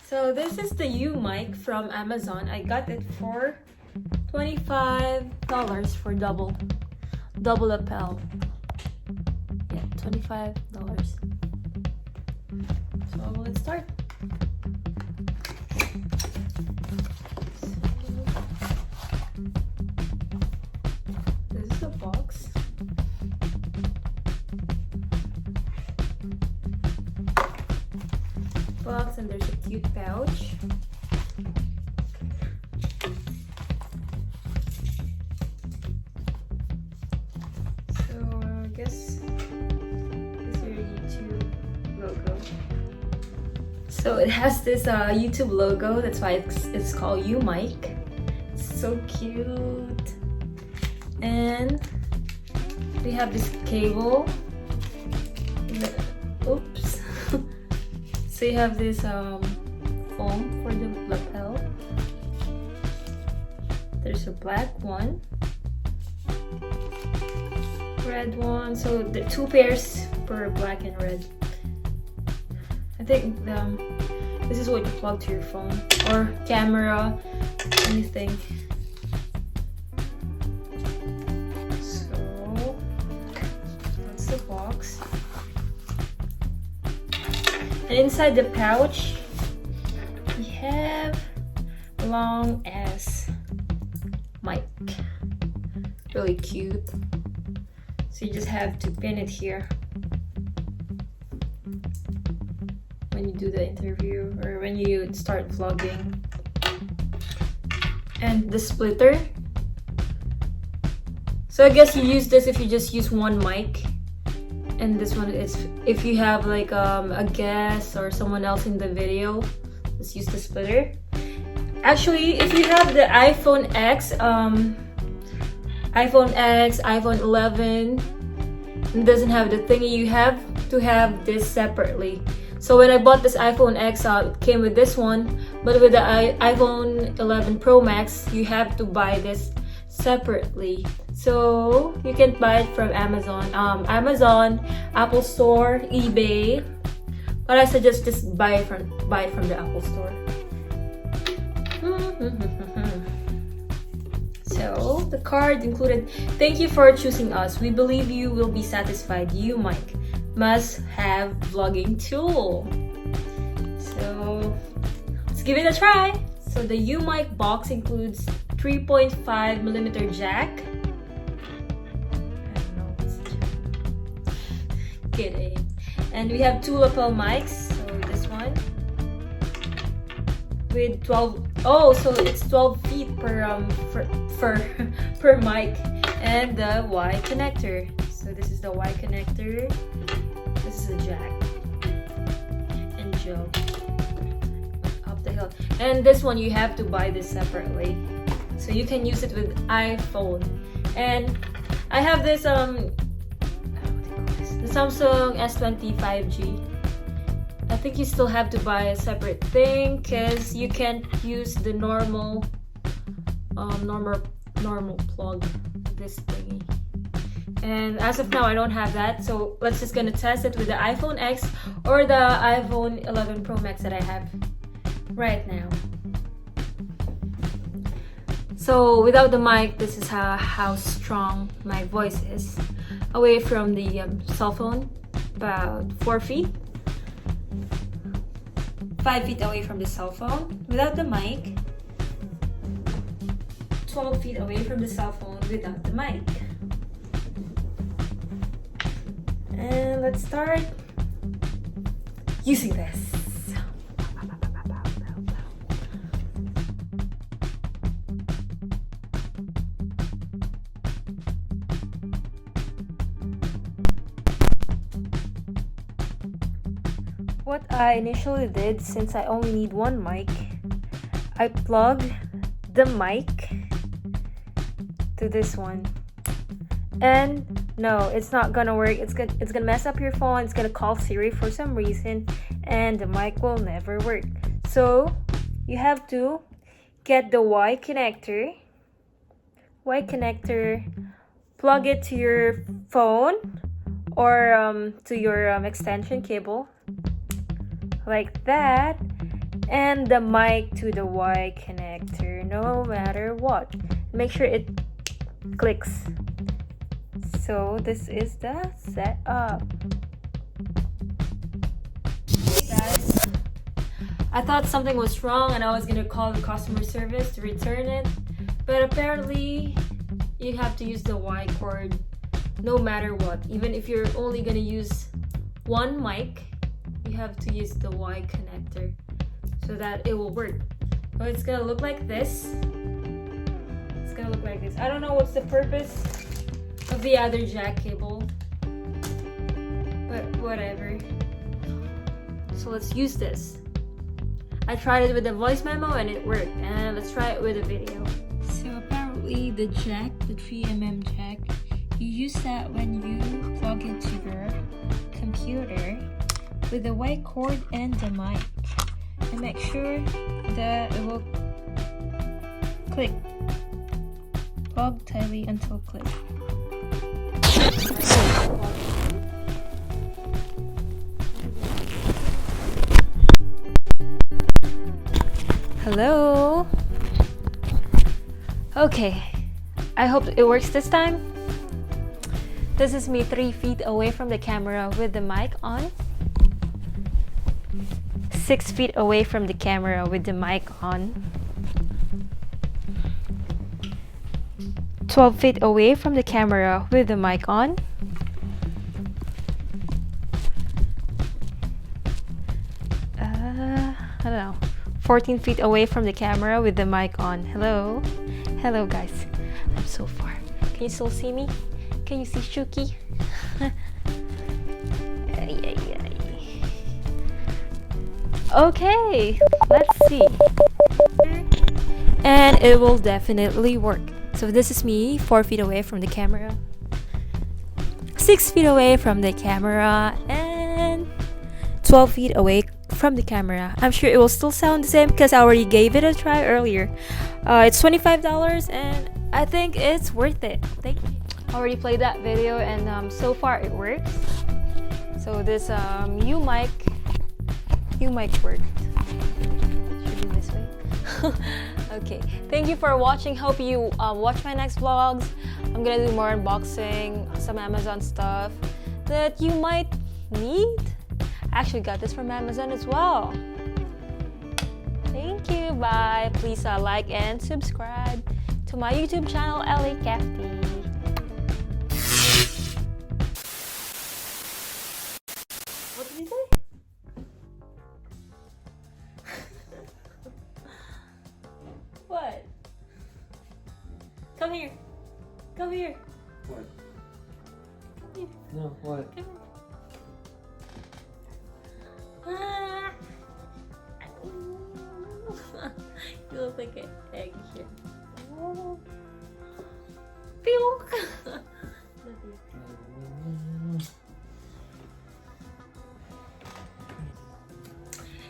So this is the YouMic from Amazon. I got it for $25 for double lapel. Yeah, $25. So let's start. This is the box. And there's a cute pouch. So I guess this is your YouTube logo. So it has this YouTube logo. That's why it's called YouMic. It's so cute. And we have this cable. Oops. So you have this foam for the lapel. There's a black one, red one. So the two pairs for black and red. I think this is what you plug to your phone or camera, anything. So that's the box. And inside the pouch, we have a long ass mic. Really cute. So you just have to pin it here when you do the interview or when you start vlogging. And the splitter. So I guess you use this if you just use one mic. And this one is if you have like a guest or someone else in the video, just use the splitter. Actually, if you have the iPhone X, iPhone 11, and doesn't have the thingy, you have to have this separately. So when I bought this iPhone X, it came with this one, but with the iPhone 11 Pro Max, you have to buy this separately. So you can buy it from Amazon, Apple Store, eBay. But I suggest just buy it from the Apple Store. So the card included, thank you for choosing us. We believe you will be satisfied. YouMic must-have vlogging tool. So let's give it a try. So the YouMic box includes 3.5mm jack. Kidding. And we have two lapel mics. So this one with 12. Oh, so it's 12 feet per per mic, and the Y connector. So this is the Y connector. This is a jack and Joe up the hill. And this one you have to buy this separately. So you can use it with iPhone. And I have this the Samsung S20 5G. I think you still have to buy a separate thing because you can't use the normal plug, this thingy. And as of now, I don't have that. So let's just gonna test it with the iPhone X or the iPhone 11 Pro Max that I have right now. So without the mic, this is how strong my voice is. Away from the cell phone, about 4 feet. 5 feet away from the cell phone without the mic. 12 feet away from the cell phone without the mic. And let's start using this. What I initially did, since I only need one mic, I plug the mic to this one. And no, it's not gonna work. It's gonna mess up your phone. It's gonna call Siri for some reason, and the mic will never work. So you have to get the Y connector, plug it to your phone or to your extension cable like that, and the mic to the Y connector, no matter what. Make sure it clicks. So this is the setup. Hey guys, I thought something was wrong and I was gonna call the customer service to return it, but apparently you have to use the Y cord no matter what. Even if you're only gonna use one mic, you have to use the Y connector so that it will work. So it's gonna look like this. It's gonna look like this. I don't know what's the purpose of the other jack cable, but whatever. So let's use this. I tried it with the voice memo and it worked, and let's try it with a video. So apparently the jack, the 3mm jack, you use that when you plug into your computer with the white cord and the mic, and make sure that it will click. Plug tightly until click. Hello. Okay, I hope it works this time. This is me 3 feet away from the camera with the mic on. 6 feet away from the camera with the mic on. 12 feet away from the camera with the mic on. I don't know. 14 feet away from the camera with the mic on. Hello? Hello guys. I'm so far. Can you still see me? Can you see Shuki? Okay, let's see. And it will definitely work. So this is me 4 feet away from the camera, 6 feet away from the camera, and 12 feet away from the camera. I'm sure it will still sound the same because I already gave it a try earlier. It's $25 and I think it's worth it. Thank you. I already played that video and so far it works. So this YouMic worked. Should be this way. Okay, thank you for watching. Hope you watch my next vlogs. I'm gonna do more unboxing, some Amazon stuff that you might need. I actually got this from Amazon as well. Thank you, bye. Please like and subscribe to my YouTube channel, LA Kafty. What did you say? What? Come here. Come here. What? Come here. No, what? Come here. Ah. You look like an egg here. Oh. Pew.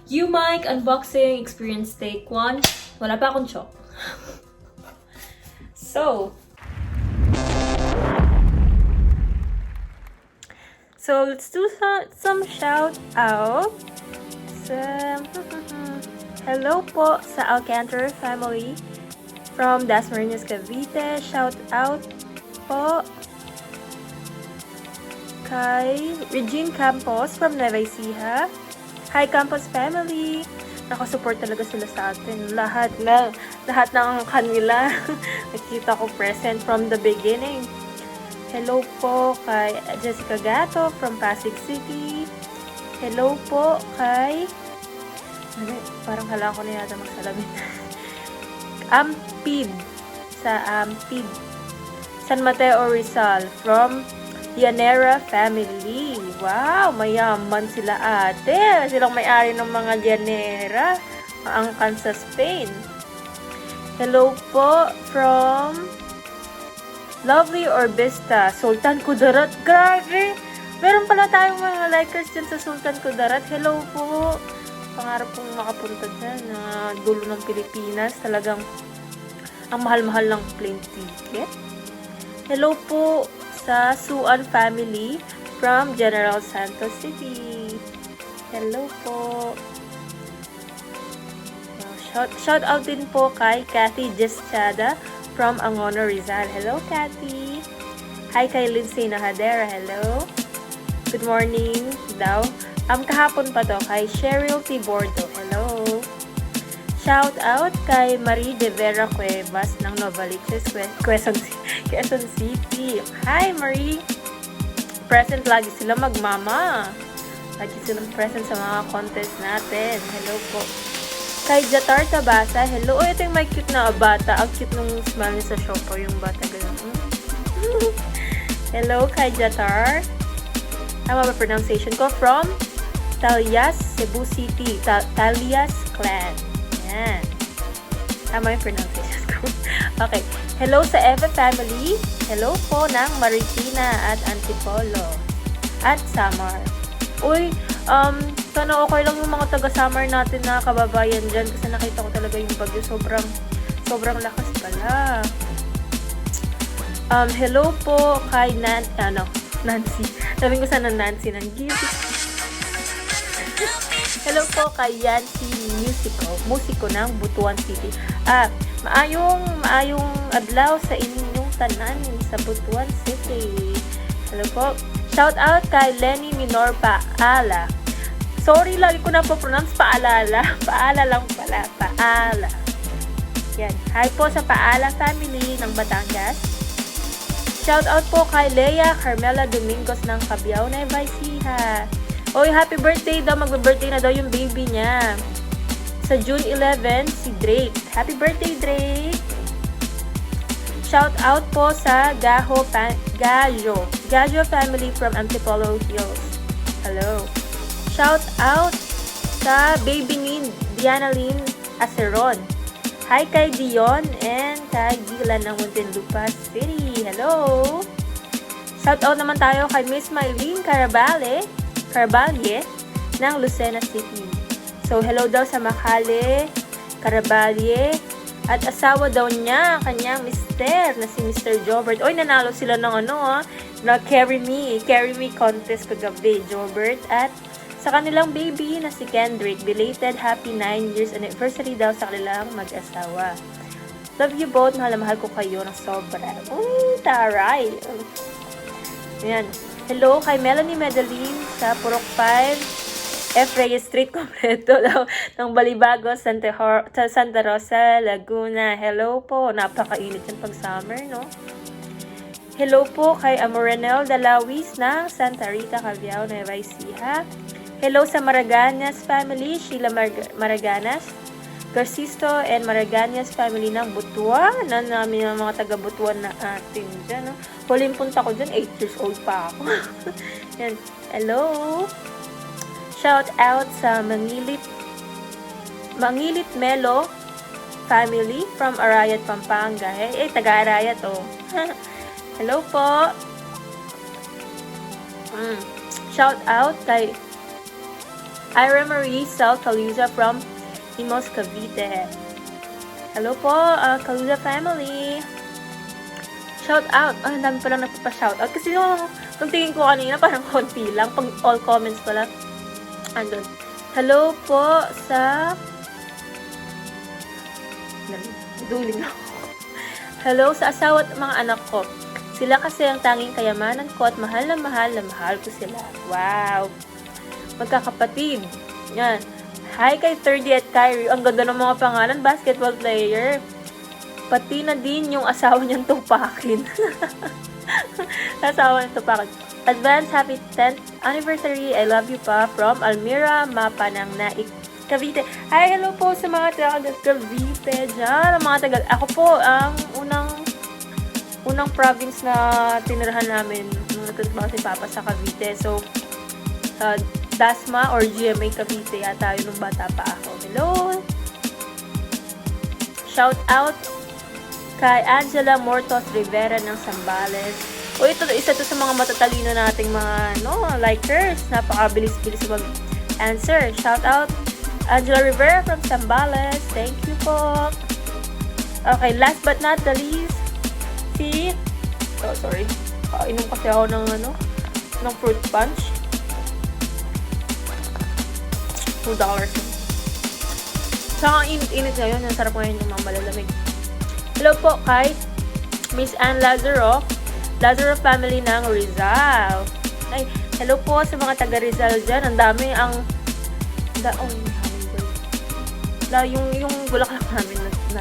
YouMic unboxing experience take 1. Wala pa akong chok. So let's do some shout out. Hello po sa Alcantara family from Dasmariñas, Cavite. Shout out po kay Regine Campos from Nueva Ecija. Hi Campos family. Nakasupport talaga sila sa atin. Lahat ng kanila nakita ko present from the beginning. Hello po kay Jessica Gato from Pasig City. Hello po kay parang hala ko na yata magsalamin. Ampid sa Ampid San Mateo Rizal from Llanera family. Wow, mayaman sila ate. Silang may-ari ng mga Llanera. Maangkan sa Spain. Hello po from Lovely Orbista, Sultan Kudarat. Grabe! Meron pala tayong mga likers dyan sa Sultan Kudarat. Hello po! Pangarap kong makapunta dyan na dulo ng Pilipinas. Talagang ang mahal-mahal ng plane ticket. Hello po sa Suan family from General Santos City. Hello po. Shout out din po kay Kathy Jestada from Angono, Rizal. Hello, Kathy. Hi kay Lindsay Nahadera. Hello. Good morning daw. Kahapon pa to kay Cheryl T. Bordo. Hello. Shout out kay Marie de Vera Cuevas ng Novaliches, Quezon City. Hi, Marie. Present lagi sila magmama. Lagi silang present sa mga contest natin. Hello po. Kay Jatar Tabasa. Hello. Ito yung may cute na bata. Ang cute nung smile niya sa shopper. Yung bata ganun. Hello kay Jatar. Tama ba pronunciation ko? From Talias, Cebu City. Talias Clan. Yan. Tama yung pronunciation ko. Okay. Hello sa Eva family. Hello po ng Marikina at Antipolo. At Samar. Uy, sana okay lang yung mga taga-Samar natin na kababayan dyan. Kasi nakita ko talaga yung bagyo. Sobrang lakas pala. Hello po kay Nancy. Sabi ko sana Nancy ng guilty. Hello po kay Yancy musiko ng Butuan City. Maayong adlaw sa inyong tanan sa Butuan City. Hello po. Shout out kay Lenny Minor Paala. Sorry, lagi ko na po pronounce Paalala. Paala lang pala. Paala. Yan. Hi po sa Paala family ng Batangas. Shout out po kay Leia Carmela Domingos ng Cabiao, Nueva Ecija. Oy, happy birthday daw. Magbe-birthday na daw yung baby niya. Sa June 11, si Drake. Happy birthday, Drake! Shout out po sa Gajo family from Antipolo Hills. Hello. Shout out sa baby ni Diana Lynn Aceron. Hi kay Dion and kay Gila ng Muntinlupa City. Hello! Shout out naman tayo kay Miss Mylene Carabalye ng Lucena City. So, hello daw sa Makale Carabalye at asawa daw niya, kanyang mister na si Mr. Jobert. Oy, nanalo sila ng na Carry Me contest kagabi, Jobert. At sa kanilang baby na si Kendrick, belated happy 9 years anniversary daw sa kanilang mag-asawa. Love you both, mahal na mahal ko kayo ng sobra. Uy, taray! Ayan. Hello kay Melanie Medellin sa Purok 5, F. Reyes Street, kompleto daw ng Balibago, Santa Rosa, Laguna. Hello po. Napakainit yan pag summer, no? Hello po kay Amorenel Dalawis ng Santa Rita, Cabiao, Nueva Ecija. Hello sa Maraganas family, Sheila Maraganas, Garcisto and Maraganas family ng Butuan. Namin ang mga taga-Butuan na atin dyan, no? Huling punta ko dyan, 8 years old pa ako. Yan. Hello! Shout out sa Mangilit Melo family from Arayat, Pampanga. Taga-Arayat, oh. Hello po! Shout out kay Ira Marie Sal Caluza from Imos, Cavite. Hello po, Caluza family. Shout out. Ang dami palang nagpapa-shout out. Kasi yung tingin ko kanina, parang konti lang. Pag all comments pala, andun. Hello po sa... Duling ako. Hello sa asawa at mga anak ko. Sila kasi ang tanging kayamanan ko at mahal na mahal ko sila. Wow! Magkakapatid. Yan. Hi kay 30 at Kyrie. Ang ganda ng mga pangalan. Basketball player. Pati na din yung asawa niyang tupakin. Asawa niyang tupakin. Advance happy 10th anniversary. I love you pa. From Almira, Mapa ng Naik, Cavite. Hi, hello po sa mga taga Cavite dyan. Ako po, ang unang province na tinirahan namin nung nagtatrabaho si Papa sa Cavite. So, Dasma or GMA Cavite yata yun nung bata pa ako. Hello! Shout out kay Angela Mortos Rivera ng Zambales. O ito, isa to sa mga matatalino nating mga likers. Napakabilis-bilis mag-answer. Shout out Angela Rivera from Zambales. Thank you po. Okay, last but not the least, inom kasi ako ng fruit punch. $2. Saka ang init-init ngayon. Ang sarap ngayon yung mga malalamig. Hello po kay Miss Ann Lazaro. Lazaro family ng Rizal. Ay, hello po sa mga taga Rizal dyan. Ang dami ang... yung bulaklak namin na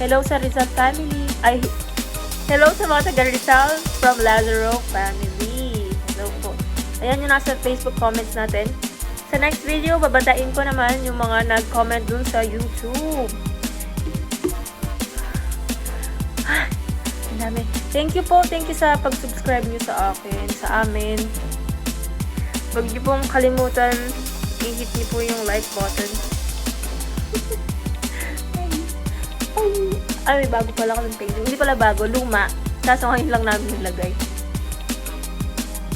hello sa Rizal family. Ay, hello sa mga taga Rizal from Lazaro family. Hello po. Ayan yung nasa Facebook comments natin. Sa next video, babantayin ko naman yung mga nag-comment dun sa YouTube. Ang dami. Thank you po. Thank you sa pag-subscribe nyo sa akin, sa amin. Huwag nyo pong kalimutan, i-hit nyo po yung like button. Ay, may bago pala kaming page. Hindi pala bago, luma. Kaso ngayon lang namin nilagay.